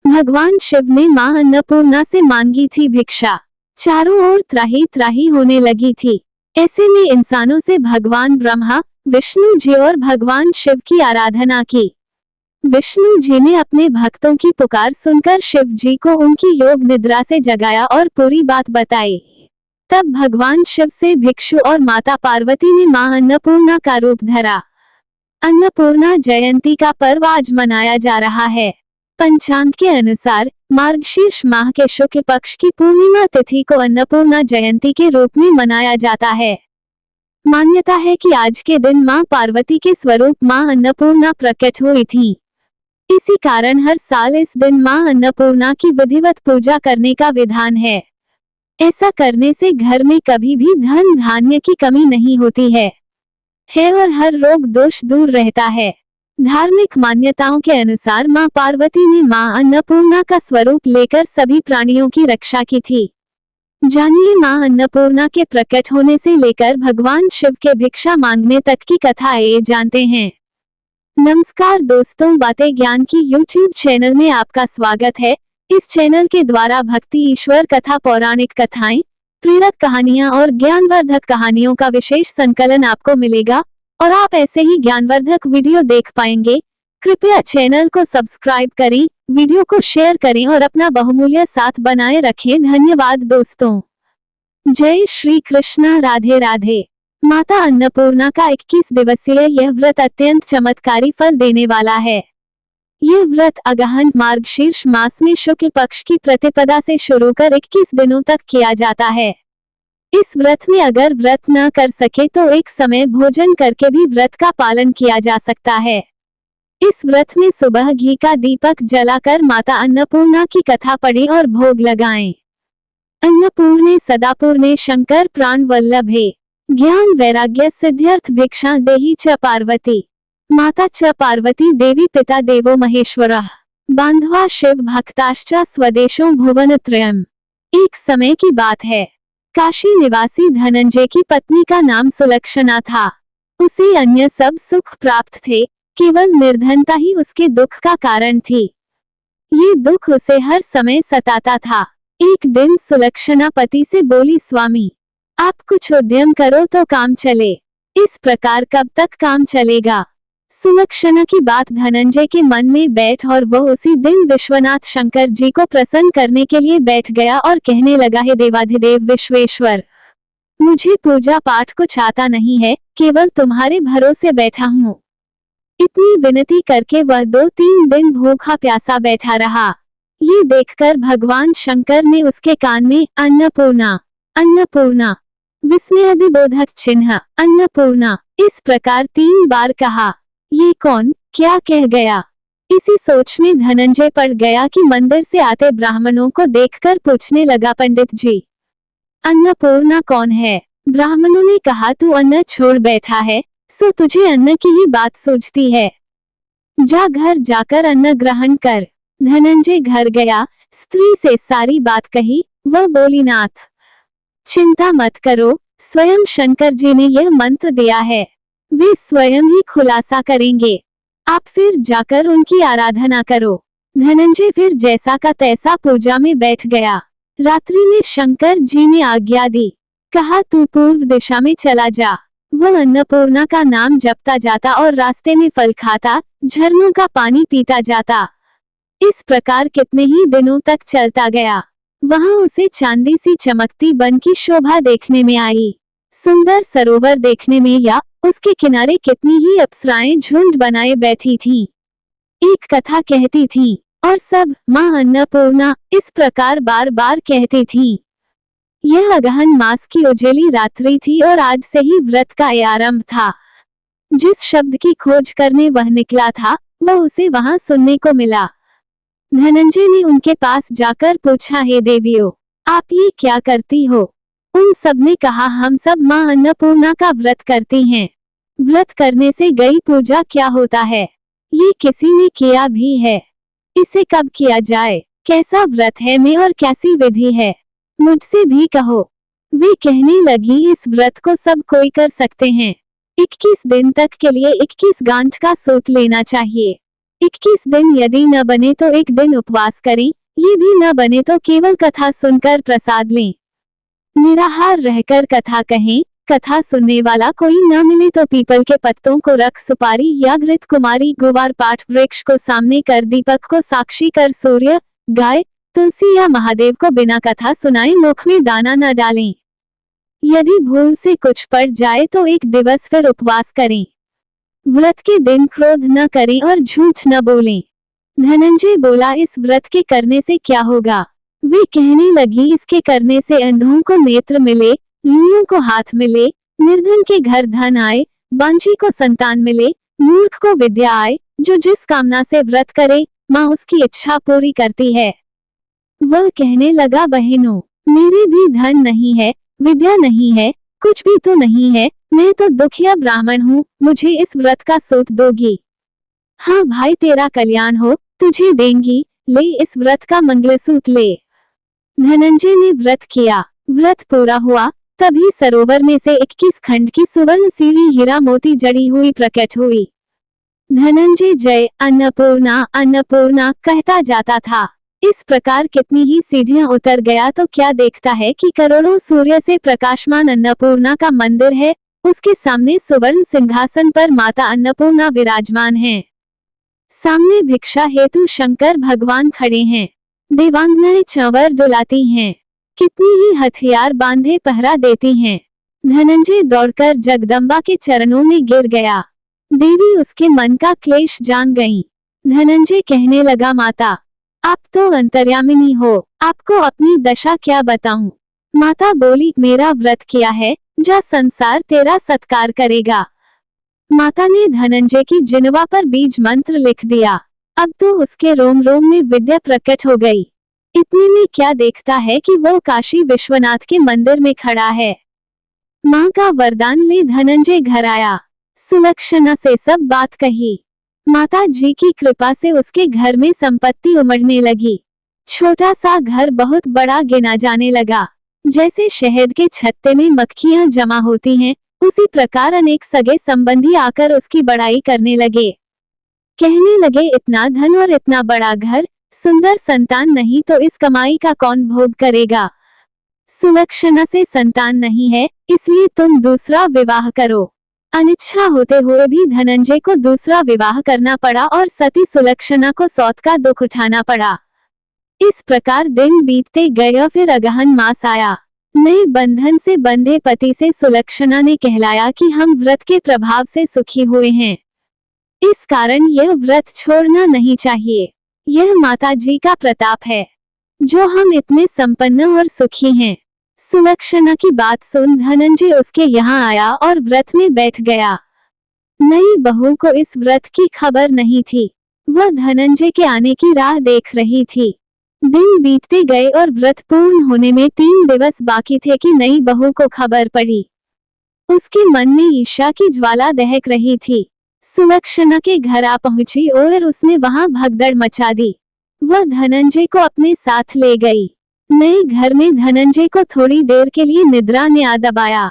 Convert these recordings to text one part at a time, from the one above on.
भगवान शिव ने मां अन्नपूर्णा से मांगी थी भिक्षा। चारों ओर त्राही त्राही होने लगी थी। ऐसे में इंसानों से भगवान ब्रह्मा, विष्णु जी और भगवान शिव की आराधना की। विष्णु जी ने अपने भक्तों की पुकार सुनकर शिव जी को उनकी योग निद्रा से जगाया और पूरी बात बताई। तब भगवान शिव से भिक्षु और माता पार्वती ने मां अन्नपूर्णा का रूप धरा। अन्नपूर्णा जयंती का पर्व आज मनाया जा रहा है। पंचांग के अनुसार मार्गशीर्ष माह के शुक्ल पक्ष की पूर्णिमा तिथि को अन्नपूर्णा जयंती के रूप में मनाया जाता है। मान्यता है कि आज के दिन मां पार्वती के स्वरूप मां अन्नपूर्णा प्रकट हुई थी। इसी कारण हर साल इस दिन मां अन्नपूर्णा की विधिवत पूजा करने का विधान है। ऐसा करने से घर में कभी भी धन धान्य की कमी नहीं होती है और हर रोग दोष दूर रहता है। धार्मिक मान्यताओं के अनुसार मां पार्वती ने मां अन्नपूर्णा का स्वरूप लेकर सभी प्राणियों की रक्षा की थी। जानिए मां अन्नपूर्णा के प्रकट होने से लेकर भगवान शिव के भिक्षा मांगने तक की कथा ये जानते हैं। नमस्कार दोस्तों, बातें ज्ञान की YouTube चैनल में आपका स्वागत है। इस चैनल के द्वारा भक्ति, ईश्वर कथा, पौराणिक कथाएं, प्रेरक कहानियां और ज्ञानवर्धक कहानियों का विशेष संकलन आपको मिलेगा और आप ऐसे ही ज्ञानवर्धक वीडियो देख पाएंगे। कृपया चैनल को सब्सक्राइब करें, वीडियो को शेयर करें और अपना बहुमूल्य साथ बनाए रखें। धन्यवाद दोस्तों। जय श्री कृष्णा, राधे राधे। माता अन्नपूर्णा का 21 दिवसीय यह व्रत अत्यंत चमत्कारी फल देने वाला है। यह व्रत अगहन मार्गशीर्ष मास में शुक्ल पक्ष की प्रतिपदा से शुरू कर 21 दिनों तक किया जाता है। इस व्रत में अगर व्रत न कर सके तो एक समय भोजन करके भी व्रत का पालन किया जा सकता है। इस व्रत में सुबह घी का दीपक जलाकर माता अन्नपूर्णा की कथा पढ़ें और भोग लगाएं। अन्नपूर्णे सदापूर्णे शंकर प्राण वल्लभे, ज्ञान वैराग्य सिद्ध्यर्थ भिक्षा देहि च पार्वती, माता च पार्वती देवी पिता देवो महेश्वरः, बांधवा शिव भक्ताश्च स्वदेशो भुवनत्रयम्। एक समय की बात है। काशी निवासी धनंजय की पत्नी का नाम सुलक्षणा था। उसे अन्य सब सुख प्राप्त थे, केवल निर्धनता ही उसके दुख का कारण थी। ये दुख उसे हर समय सताता था। एक दिन सुलक्षणा पति से बोली, स्वामी आप कुछ उद्यम करो तो काम चले, इस प्रकार कब तक काम चलेगा। सुलक्षणा की बात धनंजय के मन में बैठ और वो उसी दिन विश्वनाथ शंकर जी को प्रसन्न करने के लिए बैठ गया और कहने लगा, हे देवाधिदेव विश्वेश्वर, मुझे पूजा पाठ कुछ आता नहीं है, केवल तुम्हारे भरोसे बैठा हूँ। इतनी विनती करके वह 2-3 दिन भूखा प्यासा बैठा रहा। ये देखकर भगवान शंकर ने उसके कान में अन्नपूर्णा अन्नपूर्णा विस्मयादिबोधक चिन्ह अन्नपूर्णा इस प्रकार 3 बार कहा। ये कौन क्या कह गया। इसी सोच में धनंजय पड़ गया कि मंदिर से आते ब्राह्मणों को देखकर पूछने लगा, पंडित जी अन्नपूर्णा कौन है। ब्राह्मणों ने कहा, तू अन्न छोड़ बैठा है, सो तुझे अन्न की ही बात सूझती है, जा घर जाकर अन्न ग्रहण कर। धनंजय घर गया, स्त्री से सारी बात कही। वह बोली, नाथ चिंता मत करो, स्वयं शंकर जी ने यह मंत्र दिया है, वे स्वयं ही खुलासा करेंगे, आप फिर जाकर उनकी आराधना करो। धनंजय फिर जैसा का तैसा पूजा में बैठ गया। रात्रि में शंकर जी ने आज्ञा दी, कहा तू पूर्व दिशा में चला जा। वह अन्नपूर्णा का नाम जपता जाता और रास्ते में फल खाता, झरनों का पानी पीता जाता। इस प्रकार कितने ही दिनों तक चलता गया। वहां उसे चांदी सी चमकती बन की शोभा देखने में आई। सुंदर सरोवर देखने में या उसके किनारे कितनी ही अप्सराएं झुंड बनाए बैठी थीं। एक कथा कहती थीं और सब मां अन्नपूर्णा इस प्रकार बार बार कहती थीं। यह अगहन मास की उजेली रात्रि थी और आज से ही व्रत का आरंभ था। जिस शब्द की खोज करने वह निकला था, वह उसे वहां सुनने को मिला। धनंजय ने उनके पास जाकर पूछा, हे देवियों, आप ये क्या करती हो। उन सब ने कहा, हम सब मां अन्नपूर्णा का व्रत करती हैं। व्रत करने से गई पूजा क्या होता है, ये किसी ने किया भी है, इसे कब किया जाए, कैसा व्रत है में और कैसी विधि है, मुझसे भी कहो। वे कहने लगी, इस व्रत को सब कोई कर सकते हैं, 21 दिन तक के लिए 21 गांठ का सूत लेना चाहिए। 21 दिन यदि न बने तो एक दिन उपवास करें, ये भी न बने तो केवल कथा सुनकर प्रसाद लें। निराहार रहकर कथा कहें, कथा सुनने वाला कोई न मिले तो पीपल के पत्तों को रख सुपारी या घृत कुमारी गुवार पाठ वृक्ष को सामने कर दीपक को साक्षी कर सूर्य, गाय, तुलसी या महादेव को बिना कथा सुनाए मुख में दाना न डालें। यदि भूल से कुछ पड़ जाए तो एक दिवस फिर उपवास करें। व्रत के दिन क्रोध न करें और झूठ न बोलें। धनंजय बोला, इस व्रत के करने से क्या होगा? वे कहने लगी, इसके करने से अंधों को नेत्र मिले, लूलों को हाथ मिले, निर्धन के घर धन आए, बांझी को संतान मिले, मूर्ख को विद्या आए। जो जिस कामना से व्रत करे माँ उसकी इच्छा पूरी करती है। वह कहने लगा, बहनों, मेरे भी धन नहीं है, विद्या नहीं है, कुछ भी तो नहीं है, मैं तो दुखिया ब्राह्मण हूँ, मुझे इस व्रत का सूत दोगी? हाँ भाई, तेरा कल्याण हो, तुझे देंगी, ले इस व्रत का मंगलसूत्र ले। धनंजय ने व्रत किया। व्रत पूरा हुआ तभी सरोवर में से 21 खंड की सुवर्ण सीढ़ी हीरा मोती जड़ी हुई प्रकट हुई। धनंजय जय अन्नपूर्णा अन्नपूर्णा कहता जाता था। इस प्रकार कितनी ही सीढ़ियां उतर गया तो क्या देखता है कि करोड़ों सूर्य से प्रकाशमान अन्नपूर्णा का मंदिर है। उसके सामने सुवर्ण सिंहासन पर माता अन्नपूर्णा विराजमान हैं। सामने भिक्षा हेतु शंकर भगवान खड़े हैं। देवांगनाएं चंवर डुलाती हैं। कितनी ही हथियार बांधे पहरा देती हैं। धनंजय दौड़कर जगदम्बा के चरणों में गिर गया। देवी उसके मन का क्लेश जान गईं। धनंजय कहने लगा, माता, आप तो अंतर्यामिनी हो, आपको अपनी दशा क्या बताऊं? माता बोली, मेरा व्रत किया है, जा संसार तेरा सत्कार करेगा। माता ने धनंजय की जिह्वा पर बीज मंत्र लिख दिया। अब तो उसके रोम रोम में विद्या प्रकट हो गई। इतने में क्या देखता है कि वो काशी विश्वनाथ के मंदिर में खड़ा है। माँ का वरदान ले धनंजय घर आया। सुलक्षणा से सब बात कही। माता जी की कृपा से उसके घर में संपत्ति उमड़ने लगी। छोटा सा घर बहुत बड़ा गिना जाने लगा। जैसे शहद के छत्ते में मक्खियां जमा होती हैं, उसी प्रकार अनेक सगे संबंधी आकर उसकी बड़ाई करने लगे। कहने लगे, इतना धन और इतना बड़ा घर, सुंदर संतान नहीं तो इस कमाई का कौन भोग करेगा? सुलक्षणा से संतान नहीं है, इसलिए तुम दूसरा विवाह करो। अनिच्छा होते हुए भी धनंजय को दूसरा विवाह करना पड़ा और सती सुलक्षणा को सौत का दुख उठाना पड़ा। इस प्रकार दिन बीतते गए और फिर अगहन मास आया। नए बंधन से बंधे पति से सुलक्षणा ने कहलाया कि हम व्रत के प्रभाव से सुखी हुए हैं, इस कारण यह व्रत छोड़ना नहीं चाहिए। यह माता जी का प्रताप है जो हम इतने संपन्न और सुखी हैं। सुलक्षणा की बात सुन धनंजय उसके यहाँ आया और व्रत में बैठ गया। नई बहू को इस व्रत की खबर नहीं थी। वह धनंजय के आने की राह देख रही थी। दिन बीतते गए और व्रत पूर्ण होने में 3 दिवस बाकी थे कि नई बहू को खबर पड़ी। उसके मन में ईर्ष्या की ज्वाला दहक रही थी। सुलक्षणा के घर आ पहुंची और उसने वहां भगदड़ मचा दी। वह धनंजय को अपने साथ ले गई। नए घर में धनंजय को थोड़ी देर के लिए निद्रा ने आ दबाया।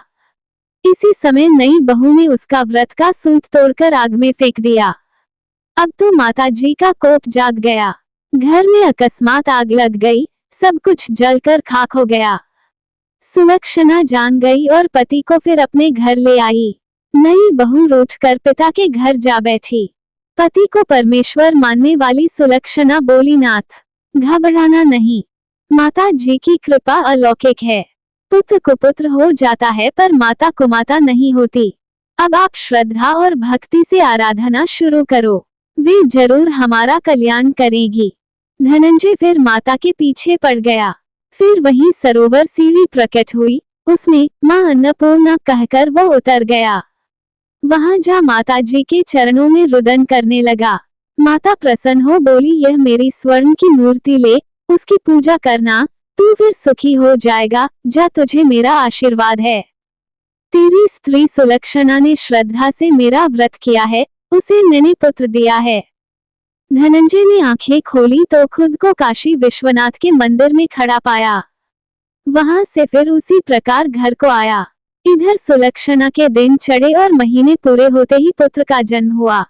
इसी समय नई बहू ने उसका व्रत का सूत तोड़कर आग में फेंक दिया। अब तो माता जी का कोप जाग गया। घर में अकस्मात आग लग गई, सब कुछ जलकर खाक हो गया। सुलक्षणा जान गई और पति को फिर अपने घर ले आई। नई बहू रूठकर पिता के घर जा बैठी। पति को परमेश्वर मानने वाली सुलक्षणा बोली, नाथ, घबराना नहीं, माता जी की कृपा अलौकिक है। पुत्र कुपुत्र हो जाता है पर माता कुमाता नहीं होती। अब आप श्रद्धा और भक्ति से आराधना शुरू करो, वे जरूर हमारा कल्याण करेगी। धनंजय फिर माता के पीछे पड़ गया। फिर वहीं सरोवर सीढ़ी प्रकट हुई, उसमें माँ अन्नपूर्णा कहकर वो उतर गया। वहां जा माता जी के चरणों में रुदन करने लगा। माता प्रसन्न हो बोली, यह मेरी स्वर्ण की मूर्ति ले, उसकी पूजा करना, तू फिर सुखी हो जाएगा। जा, तुझे मेरा आशीर्वाद है। तेरी स्त्री सुलक्षणा ने श्रद्धा से मेरा व्रत किया है, उसे मैंने पुत्र दिया है। धनंजय ने आंखें खोली तो खुद को काशी विश्वनाथ के मंदिर में खड़ा पाया। वहां से फिर उसी प्रकार घर को आया। इधर सुलक्षणा के दिन चढ़े और महीने पूरे होते ही पुत्र का जन्म हुआ।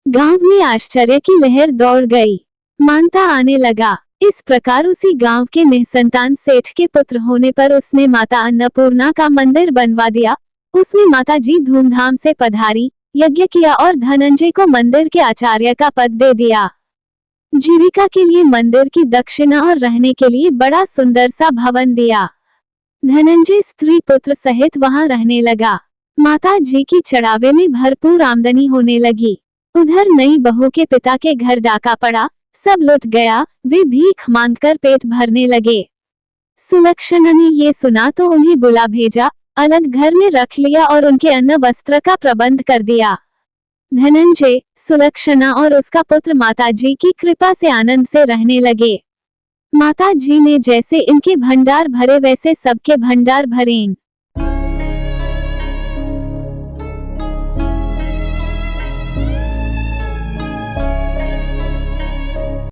गांव में आश्चर्य की लहर दौड़ गई। मानता आने लगा। इस प्रकार उसी गांव के निसंतान सेठ के पुत्र होने पर उसने माता अन्नपूर्णा का मंदिर बनवा दिया। उसमें माता जी धूमधाम से पधारी, यज्ञ किया और धनंजय को मंदिर के आचार्य का पद दे दिया। जीविका के लिए मंदिर की दक्षिणा और रहने के लिए बड़ा सुंदर सा भवन दिया। धनंजय स्त्री पुत्र सहित वहां रहने लगा। माता जी की चढ़ावे में भरपूर आमदनी होने लगी। उधर नई बहू के पिता के घर डाका पड़ा, सब लुट गया। वे भीख मांगकर पेट भरने लगे। सुलक्षणा ने ये सुना तो उन्हें बुला भेजा, अलग घर में रख लिया और उनके अन्न वस्त्र का प्रबंध कर दिया। धनंजय, सुलक्षणा और उसका पुत्र माता जी की कृपा से आनंद से रहने लगे। माता जी ने जैसे इनके भंडार भरे वैसे सबके भंडार भरे।